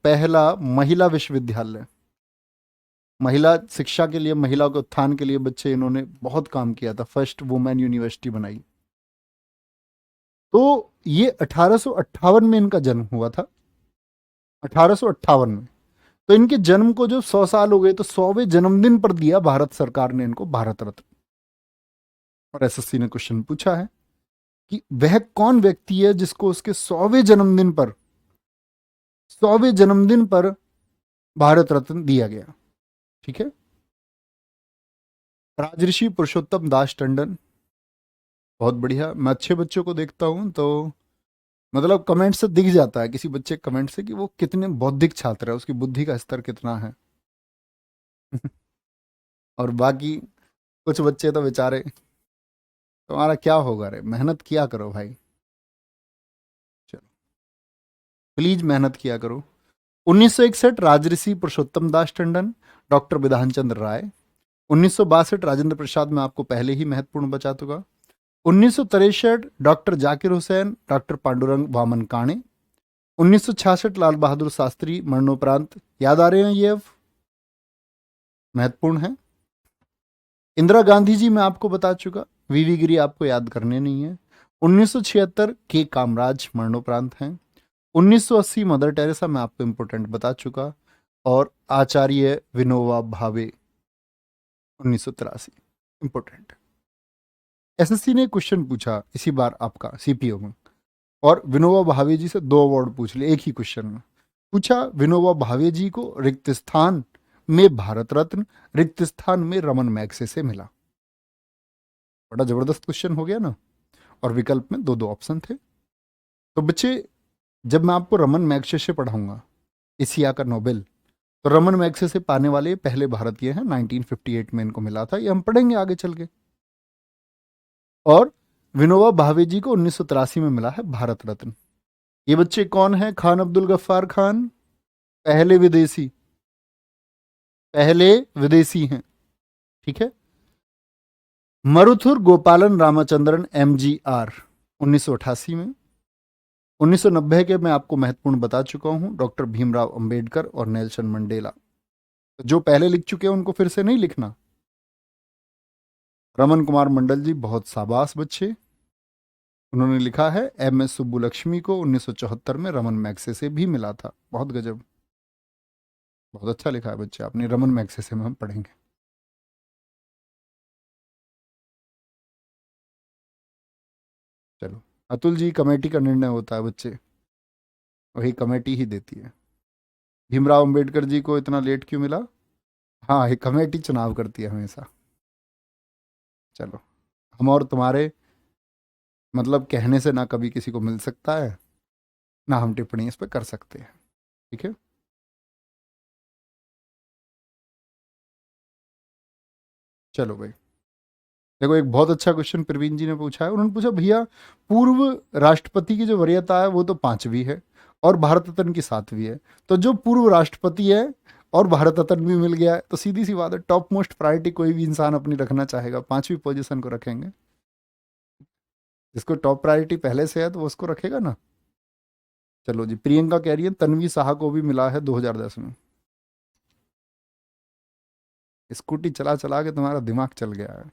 पहला महिला विश्वविद्यालय। महिला शिक्षा के लिए, महिला के उत्थान के लिए बच्चे इन्होंने बहुत काम किया था, फर्स्ट वुमेन यूनिवर्सिटी बनाई। तो ये 1858 में इनका जन्म हुआ था, 1858 में। तो इनके जन्म को जो 100 साल हो गए, तो 100वें जन्मदिन पर दिया भारत सरकार ने इनको भारत रत्न। और SSC ने क्वेश्चन पूछा है कि वह कौन व्यक्ति है जिसको उसके 100वें जन्मदिन पर भारत रत्न दिया गया? ठीक है, राजऋषि पुरुषोत्तम दास टंडन। बहुत बढ़िया। मैं अच्छे बच्चों को देखता हूं तो मतलब कमेंट से दिख जाता है, किसी बच्चे कमेंट से, कि वो कितने बौद्धिक छात्र है, उसकी बुद्धि का स्तर कितना है। और बाकी कुछ बच्चे तो बेचारे, तुम्हारा क्या होगा रे, मेहनत किया करो भाई, चलो प्लीज मेहनत किया करो। 1961 राजऋषि पुरुषोत्तम दास टंडन, डॉक्टर विधान चंद्र राय। 1962 राजेंद्र प्रसाद, में आपको पहले ही महत्वपूर्ण बचा चुका। 1963 डॉक्टर जाकिर हुसैन, डॉक्टर पांडुरंग वामन काणे। 1966 लाल बहादुर शास्त्री, मरणोपरांत। याद आ रहे हैं ये? अब महत्वपूर्ण है। इंदिरा गांधी जी मैं आपको बता चुका, वीवी गिरी आपको याद करने नहीं है। 1976 के कामराज, मरणोपरांत हैं। 1980 मदर टेरेसा, मैं आपको इंपोर्टेंट बता चुका। और आचार्य विनोबा भावे, 1983, इंपोर्टेंट। SSC ने क्वेश्चन पूछा इसी बार आपका CPO में, और विनोबा भावे जी से 2 अवार्ड पूछ लिए एक ही क्वेश्चन में। पूछा विनोबा भावे जी को रिक्त स्थान में भारत रत्न, रिक्त स्थान में रमन मैग्से से मिला। बड़ा जबरदस्त क्वेश्चन हो गया ना। और विकल्प में दो दो ऑप्शन थे। तो बच्चे, जब मैं आपको रमन मैग्से से पढ़ाऊंगा, एशिया का नोबेल, तो रमन मैग्से से पाने वाले पहले भारतीय हैं, 1958 में इनको मिला था, ये हम पढ़ेंगे आगे चल के। और विनोबा भावे जी को 1983 में मिला है भारत रत्न। ये बच्चे कौन है? खान अब्दुल गफ्फार खान, पहले विदेशी, पहले विदेशी हैं, ठीक है। मरुथुर गोपालन रामचंद्रन, MGR, 1988 में। 1990 के मैं आपको महत्वपूर्ण बता चुका हूं, डॉक्टर भीमराव अंबेडकर और नेल्सन मंडेला। जो पहले लिख चुके हैं उनको फिर से नहीं लिखना। रमन कुमार मंडल जी, बहुत शाबाश बच्चे, उन्होंने लिखा है MS सुब्बुलक्ष्मी को 1974 में रमन मैग्से से भी मिला था। बहुत गजब, बहुत अच्छा लिखा है बच्चे आपने। रमन मैग्से से हम पढ़ेंगे। चलो, अतुल जी, कमेटी का निर्णय होता है बच्चे, वही कमेटी ही देती है। भीमराव अंबेडकर जी को इतना लेट क्यों मिला? हाँ, ये कमेटी चुनाव करती है हमेशा। चलो, हम और तुम्हारे मतलब कहने से ना कभी किसी को मिल सकता है, ना हम टिप्पणी इस पर कर सकते हैं, ठीक है। चलो भाई, देखो एक बहुत अच्छा क्वेश्चन प्रवीण जी ने पूछा है। उन्होंने पूछा भैया, पूर्व राष्ट्रपति की जो वरीयता है वो तो 5वीं है, और भारत रत्न की 7वीं है। तो जो पूर्व राष्ट्रपति है और भारत रत्न भी मिल गया है, तो सीधी सी बात है, टॉप मोस्ट प्रायोरिटी कोई भी इंसान अपनी रखना चाहेगा, 5वीं पोजीशन को रखेंगे। जिसको टॉप प्रायोरिटी पहले से है तो वो उसको रखेगा ना। चलो जी, प्रियंका कह रही है तन्वी साहा को भी मिला है 2010 में। स्कूटी चला चला के तुम्हारा दिमाग चल गया है।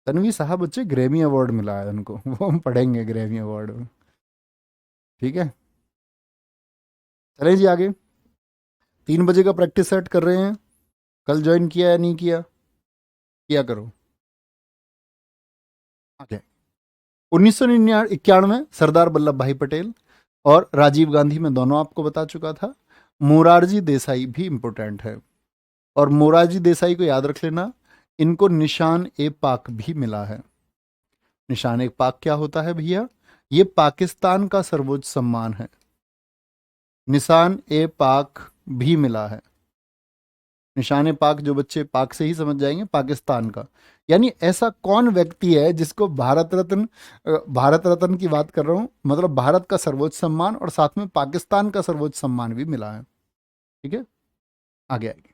तन्वी साहा बच्चे, ग्रैमी अवार्ड मिला है उनको, वो हम पढ़ेंगे ग्रैमी अवार्ड में, ठीक है। चले जी आगे। 3 बजे का प्रैक्टिस सेट कर रहे हैं, कल ज्वाइन किया या नहीं किया? किया करो। आगे। 1991 सरदार वल्लभ भाई पटेल और राजीव गांधी में दोनों आपको बता चुका था। मोरारजी देसाई भी इंपॉर्टेंट है, और मोरारजी देसाई को याद रख लेना, इनको निशान ए पाक भी मिला है। निशान ए पाक क्या होता है भैया? ये पाकिस्तान का सर्वोच्च सम्मान है। निशान ए पाक भी मिला है। निशान ए पाक, जो बच्चे पाक से ही समझ जाएंगे, पाकिस्तान का। यानी ऐसा कौन व्यक्ति है जिसको भारत रत्न, भारत रत्न की बात कर रहा हूं, मतलब भारत का सर्वोच्च सम्मान और साथ में पाकिस्तान का सर्वोच्च सम्मान भी मिला है। ठीक है, आगे आएगी।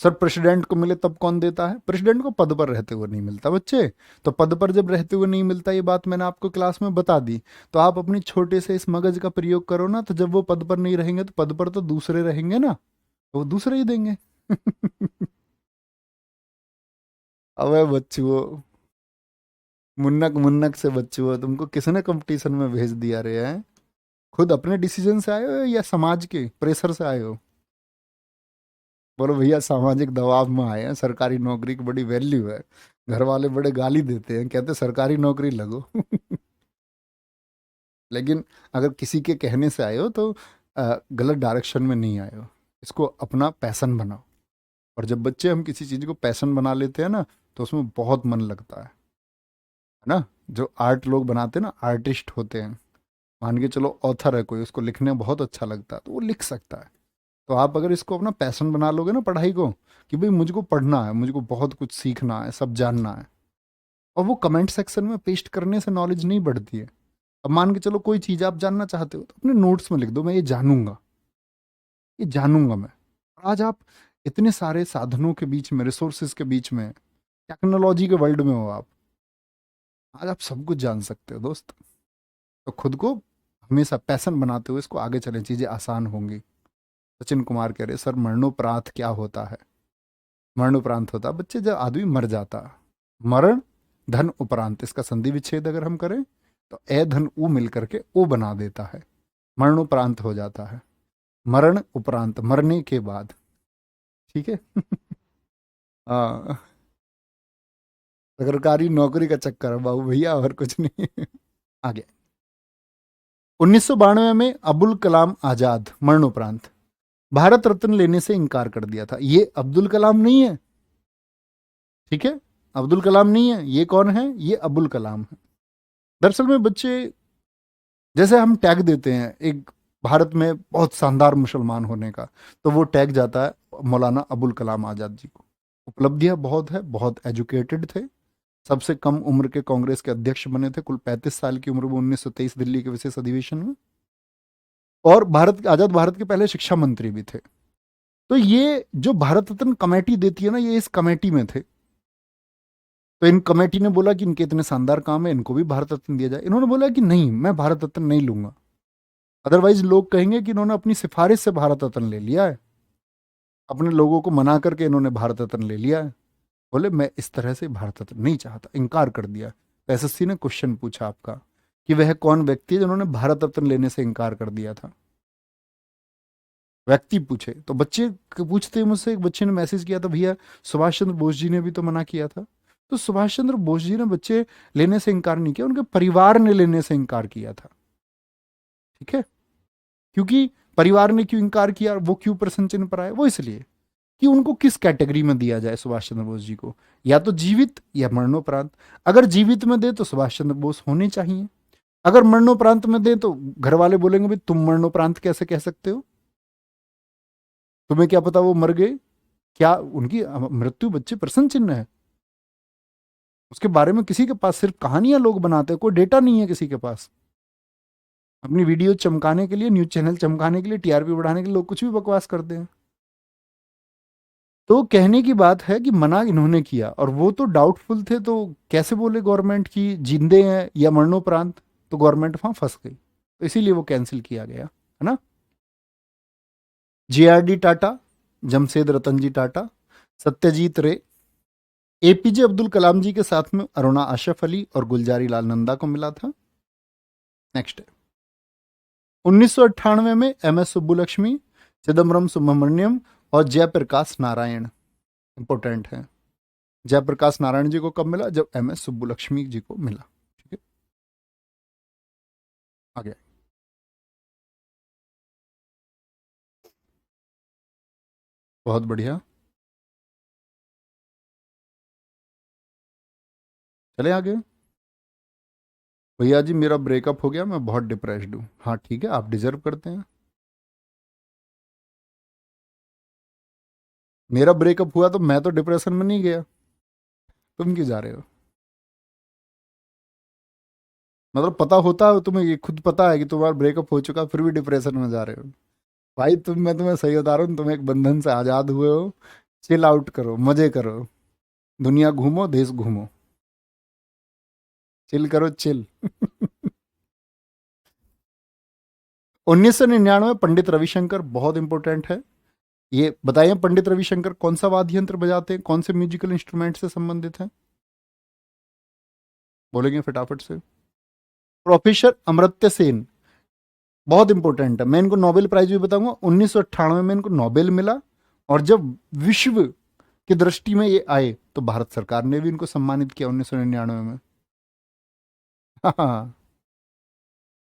सर प्रेसिडेंट को मिले तब कौन देता है? प्रेसिडेंट को पद पर रहते हुए नहीं मिलता बच्चे। तो पद पर जब रहते हुए नहीं मिलता, ये बात मैंने आपको क्लास में बता दी, तो आप अपनी छोटे से इस मगज का प्रयोग करो ना, तो जब वो पद पर नहीं रहेंगे तो पद पर तो दूसरे रहेंगे ना, तो वो दूसरे ही देंगे। अबे बच्चुओ, मुन्नक मुन्नक से बच्चुओ, तुमको किसने कंपटीशन में भेज दिया रे है? खुद अपने डिसीजन से आए हो या समाज के प्रेशर से आए हो? बोलो भैया सामाजिक दबाव में आए हैं, सरकारी नौकरी की बड़ी वैल्यू है, घर वाले बड़े गाली देते हैं, कहते सरकारी नौकरी लगो। लेकिन अगर किसी के कहने से आए हो तो गलत डायरेक्शन में नहीं आए हो, इसको अपना पैशन बनाओ। और जब बच्चे हम किसी चीज़ को पैशन बना लेते हैं ना, तो उसमें बहुत मन लगता है ना। जो आर्ट लोग बनाते हैं ना, आर्टिस्ट होते हैं, मान के चलो ऑथर है कोई, उसको लिखने में बहुत अच्छा लगता है तो वो लिख सकता है। तो आप अगर इसको अपना पैशन बना लोगे ना पढ़ाई को, कि भाई मुझको पढ़ना है, मुझको बहुत कुछ सीखना है, सब जानना है, और वो कमेंट सेक्शन में पेस्ट करने से नॉलेज नहीं बढ़ती है। अब मान के चलो कोई चीज़ आप जानना चाहते हो तो अपने नोट्स में लिख दो, मैं ये जानूंगा, ये जानूंगा मैं। आज आप इतने सारे साधनों के बीच में, रिसोर्सेज के बीच में, टेक्नोलॉजी के वर्ल्ड में हो आप, आज आप सब कुछ जान सकते हो दोस्त। तो खुद को हमेशा पैशन बनाते हुए इसको आगे चलें, चीज़ें आसान होंगी। सचिन कुमार कह रहे सर मरणोपरांत क्या होता है? मरणोपरांत होता है बच्चे जब आदमी मर जाता, मरण धन उपरांत, इसका संधि विच्छेद अगर हम करें तो ए धन ऊ मिल करके ओ बना देता है, मरणोपरांत हो जाता है। मरण उपरांत, मरने के बाद। ठीक है। हाँ, सरकारी नौकरी का चक्कर है बाबू भैया, और कुछ नहीं। आगे। 1992 में अबुल कलाम आजाद मरणोपरांत भारत रत्न लेने से इनकार कर दिया था। ये अब्दुल कलाम नहीं है, ठीक है, अब्दुल कलाम नहीं है, ये कौन है? ये अबुल कलाम है। दरअसल में बच्चे, जैसे हम टैग देते हैं एक भारत में बहुत शानदार मुसलमान होने का, तो वो टैग जाता है मौलाना अबुल कलाम आजाद जी को। उपलब्धियां बहुत है, बहुत एजुकेटेड थे, सबसे कम उम्र के कांग्रेस के अध्यक्ष बने थे, कुल 35 साल की उम्र में 1923 दिल्ली के विशेष अधिवेशन में, और भारत आजाद भारत के पहले शिक्षा मंत्री भी थे। तो ये जो भारत रत्न कमेटी देती है ना, ये इस कमेटी में थे। तो इन कमेटी ने बोला कि इनके इतने शानदार काम है, इनको भी भारत रत्न दिया जाए। इन्होंने बोला कि नहीं, मैं भारत रत्न नहीं लूंगा, अदरवाइज लोग कहेंगे कि इन्होंने अपनी सिफारिश से भारत रत्न ले लिया है, अपने लोगों को मना करके इन्होंने भारत रत्न ले लिया है। बोले मैं इस तरह से भारत रत्न नहीं चाहता, इनकार कर दिया। तो एसएससी ने क्वेश्चन पूछा आपका कि वह कौन व्यक्ति है जिन्होंने भारत रत्न लेने से इनकार कर दिया था। व्यक्ति पूछे तो बच्चे पूछते, मुझसे एक बच्चे ने मैसेज किया था, भैया सुभाष चंद्र बोस जी ने भी तो मना किया था। तो सुभाष चंद्र बोस जी ने बच्चे लेने से इनकार नहीं किया, उनके परिवार ने लेने से इनकार किया था। ठीक है, क्योंकि परिवार ने क्यों इनकार किया, वो क्यों प्रश्न चिन्ह पर आए? वो इसलिए कि उनको किस कैटेगरी में दिया जाए सुभाष चंद्र बोस जी को, या तो जीवित या मरणोपरांत। अगर जीवित में दे तो सुभाष चंद्र बोस होने चाहिए, अगर मरणोपरांत में दे तो घर वाले बोलेंगे भाई तुम मरणोपरांत कैसे कह सकते हो, तुम्हें क्या पता वो मर गए, क्या उनकी मृत्यु बच्चे प्रश्न चिन्ह है। उसके बारे में किसी के पास, सिर्फ कहानियां लोग बनाते हैं, कोई डेटा नहीं है किसी के पास। अपनी वीडियो चमकाने के लिए, न्यूज चैनल चमकाने के लिए, टीआरपी बढ़ाने के लिए लोग कुछ भी बकवास करते हैं। तो कहने की बात है कि मना इन्होंने किया, और वो तो डाउटफुल थे, तो कैसे बोले गवर्नमेंट की जिंदे हैं या मरणोपरांत, तो गवर्नमेंट वहां फंस गई, तो इसीलिए वो कैंसिल किया गया, है ना। जेआरडी टाटा, जमशेद रतन जी टाटा, सत्यजीत रे, एपीजे अब्दुल कलाम जी के साथ में अरुणा आशफ अली और गुलजारी लाल नंदा को मिला था। नेक्स्ट है 1998 में MS सुब्बुलक्ष्मी, चिदम्बरम सुब्रमण्यम और जयप्रकाश नारायण इंपॉर्टेंट है। जयप्रकाश नारायण जी को कब मिला? जब MS सुब्बुलक्ष्मी जी को मिला। ठीक है, आगे बहुत बढ़िया, चले आगे। भैया जी मेरा ब्रेकअप हो गया, मैं बहुत डिप्रेस्ड हूँ। हाँ ठीक है, आप डिजर्व करते हैं। मेरा ब्रेकअप हुआ तो मैं तो डिप्रेशन में नहीं गया, तुम क्यों जा रहे हो? मतलब पता होता है तुम्हें, ये खुद पता है कि तुम्हारा ब्रेकअप हो चुका, फिर भी डिप्रेशन में जा रहे हो। भाई मैं तुम्हें सही बता रहा हूँ, तुम एक बंधन से आजाद हुए हो। चिल आउट करो, मजे करो, दुनिया घूमो, देश घूमो, चिल करो, चिल। 1999 पंडित रविशंकर, बहुत इंपॉर्टेंट है। ये बताइए पंडित रविशंकर कौन सा वाद्य यंत्र बजाते हैं, कौन से म्यूजिकल इंस्ट्रूमेंट से संबंधित हैं? बोलेंगे फटाफट से। प्रोफेसर अमर्त्य सेन, बहुत इंपॉर्टेंट है। मैं इनको नोबेल प्राइज भी बताऊंगा। 1998 में इनको नोबेल मिला, और जब विश्व की दृष्टि में ये आए तो भारत सरकार ने भी इनको सम्मानित किया 1999 में। हाँ,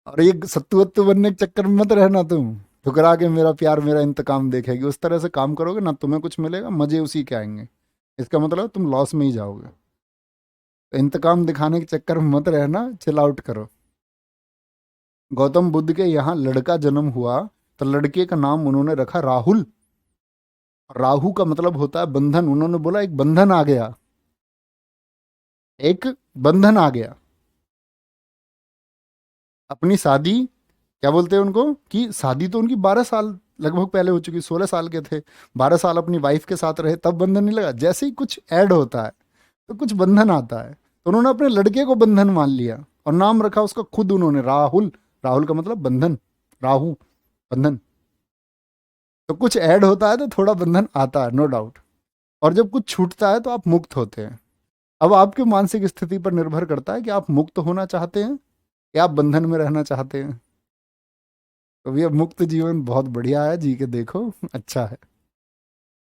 और ये सत्तू बनने के चक्कर में मत रहना तुम, ठुकरा के मेरा प्यार मेरा इंतकाम देखेगी, उस तरह से काम करोगे ना, तुम्हें कुछ मिलेगा, मजे उसी के आएंगे। इसका मतलब तुम लॉस में ही जाओगे। तो इंतकाम दिखाने के चक्कर में मत रहना, चिल आउट करो। गौतम बुद्ध के यहाँ लड़का जन्म हुआ, तो लड़के का नाम उन्होंने रखा राहुल। राहु का मतलब होता है बंधन, उन्होंने बोला एक बंधन आ गया, एक बंधन आ गया। अपनी शादी, क्या बोलते हैं उनको, कि शादी तो उनकी 12 साल लगभग पहले हो चुकी, 16 साल के थे, 12 साल अपनी वाइफ के साथ रहे, तब बंधन नहीं लगा। जैसे ही कुछ ऐड होता है तो कुछ बंधन आता है, तो उन्होंने अपने लड़के को बंधन मान लिया और नाम रखा उसका खुद उन्होंने राहुल। राहुल का मतलब बंधन, राहु, बंधन। तो कुछ ऐड होता है तो थोड़ा बंधन आता है, नो डाउट। और जब कुछ छूटता है तो आप मुक्त होते हैं। अब आपके मानसिक स्थिति पर निर्भर करता है कि आप मुक्त होना चाहते हैं या आप बंधन में रहना चाहते हैं। तो भैया मुक्त जीवन बहुत बढ़िया है, जी के देखो, अच्छा है,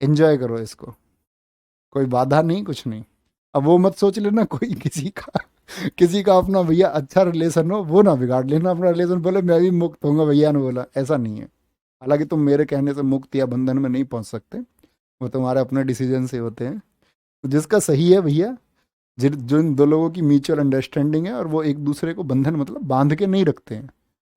एंजॉय करो इसको, कोई बाधा नहीं, कुछ नहीं। अब वो मत सोच लेना कोई किसी का अपना भैया अच्छा रिलेशन हो, वो ना बिगाड़ लेना अपना रिलेशन, बोले मैं भी मुक्त होऊंगा, भैया ने बोला, ऐसा नहीं है। हालांकि तुम मेरे कहने से मुक्त या बंधन में नहीं पहुंच सकते, वो तुम्हारे अपने डिसीजन से होते हैं। तो जिसका सही है भैया, जिन दो लोगों की म्यूचुअल अंडरस्टैंडिंग है और वो एक दूसरे को बंधन मतलब बांध के नहीं रखते हैं,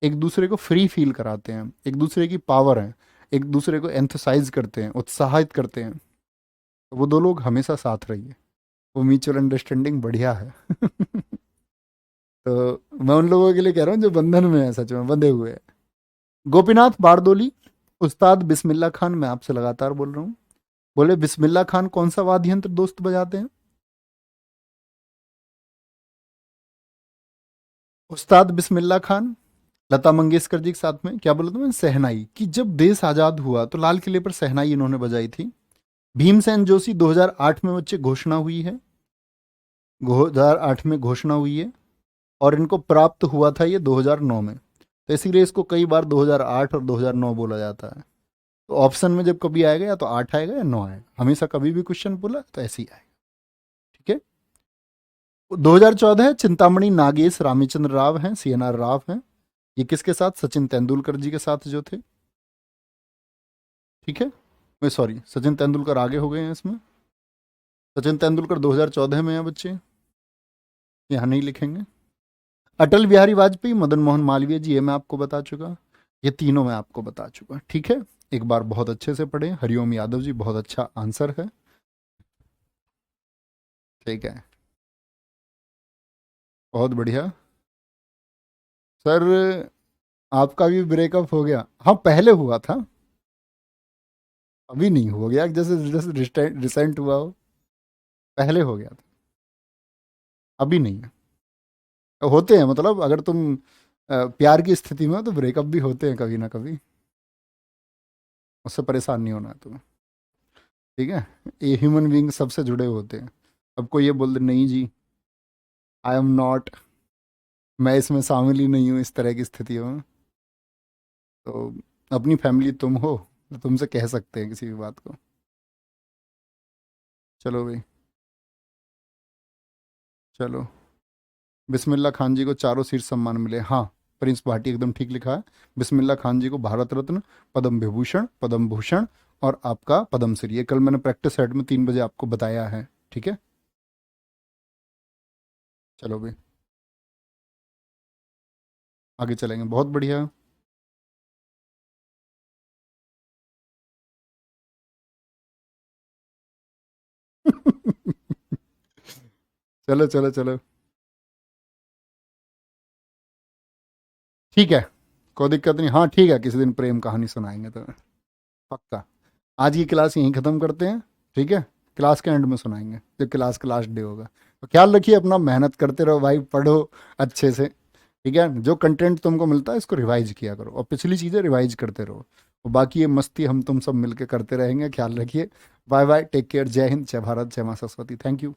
एक दूसरे को फ्री फील कराते हैं, एक दूसरे की पावर है, एक दूसरे को एंथसाइज करते हैं, उत्साहित करते हैं, तो वो दो लोग हमेशा साथ रहिए, वो म्यूचुअल अंडरस्टैंडिंग बढ़िया है। तो मैं उन लोगों के लिए कह रहा हूँ जो बंधन में है, सच में बंधे हुए हैं। गोपीनाथ बारदोली, उस्ताद बिस्मिल्लाह खान, मैं आपसे लगातार बोल रहा हूँ, बोले बिस्मिल्लाह खान कौन सा वाद्य यंत्र दोस्त बजाते हैं? उस्ताद बिस्मिल्लाह खान लता मंगेशकर जी के साथ में, क्या बोला तुम्हें, सहनाई, कि जब देश आजाद हुआ तो लाल किले पर सहनाई इन्होंने बजाई थी। भीमसेन जोशी 2008 में बच्चे घोषणा हुई है, 2008 में घोषणा हुई है, और इनको प्राप्त हुआ था ये 2009 में। तो इसीलिए इसको कई बार 2008 और 2009 बोला जाता है। तो ऑप्शन में जब कभी आएगा या तो 8 आएगा या 9 आएगा, हमेशा कभी भी क्वेश्चन बोला तो ऐसे ही आएगा। ठीक है। 2014 चिंतामणि नागेश रामचंद्र राव हैं, CNR राव हैं। ये किसके साथ? सचिन तेंदुलकर जी के साथ जो थे। ठीक है, मैं सॉरी, सचिन तेंदुलकर आगे हो गए हैं इसमें। सचिन तेंदुलकर 2014 में है बच्चे, यहाँ नहीं लिखेंगे। अटल बिहारी वाजपेयी, मदन मोहन मालवीय जी, ये मैं आपको बता चुका, ये तीनों मैं आपको बता चुका। ठीक है, एक बार बहुत अच्छे से पढ़े। हरिओम यादव जी, बहुत अच्छा आंसर है। ठीक है, बहुत बढ़िया। सर आपका भी ब्रेकअप हो गया? हाँ पहले हुआ था, अभी नहीं हो गया, जैसे जैसे रिसेंट हुआ हो, पहले हो गया था, अभी नहीं है। होते हैं, मतलब अगर तुम प्यार की स्थिति में हो तो ब्रेकअप भी होते हैं कभी ना कभी, उससे परेशान नहीं होना है तुम्हें। ठीक है, ये ह्यूमन बींग सबसे जुड़े होते हैं। अब कोई ये बोल दे नहीं जी, आई एम नॉट, मैं इसमें शामिल ही नहीं हूँ इस तरह की स्थितियों में, तो अपनी फैमिली तुम हो तो तुमसे कह सकते हैं किसी भी बात को। चलो भाई, चलो। बिस्मिल्लाह खान जी को चारों शीर्ष सम्मान मिले, हाँ। प्रिंस भाटी एकदम ठीक लिखा है। बिस्मिल्लाह खान जी को भारत रत्न, पद्म विभूषण, पद्म भूषण और आपका पद्म श्री, ये कल मैंने प्रैक्टिस सेट में 3 बजे आपको बताया है, ठीक है। चलो भाई, आगे चलेंगे, बहुत बढ़िया। चलो चलो चलो, ठीक है, कोई दिक्कत नहीं, हाँ ठीक है, किसी दिन प्रेम कहानी सुनाएंगे तो पक्का। आज की क्लास यहीं ख़त्म करते हैं, ठीक है। क्लास के एंड में सुनाएंगे जब क्लास का लास्ट डे होगा। तो ख्याल रखिए अपना, मेहनत करते रहो भाई, पढ़ो अच्छे से, ठीक है। जो कंटेंट तुमको मिलता है इसको रिवाइज किया करो, और पिछली चीज़ें रिवाइज करते रहो, और बाकी ये मस्ती हम तुम सब मिलके करते रहेंगे। ख्याल रखिए, बाय बाय, टेक केयर, जय हिंद, जय भारत, जय माँ सरस्वती, थैंक यू।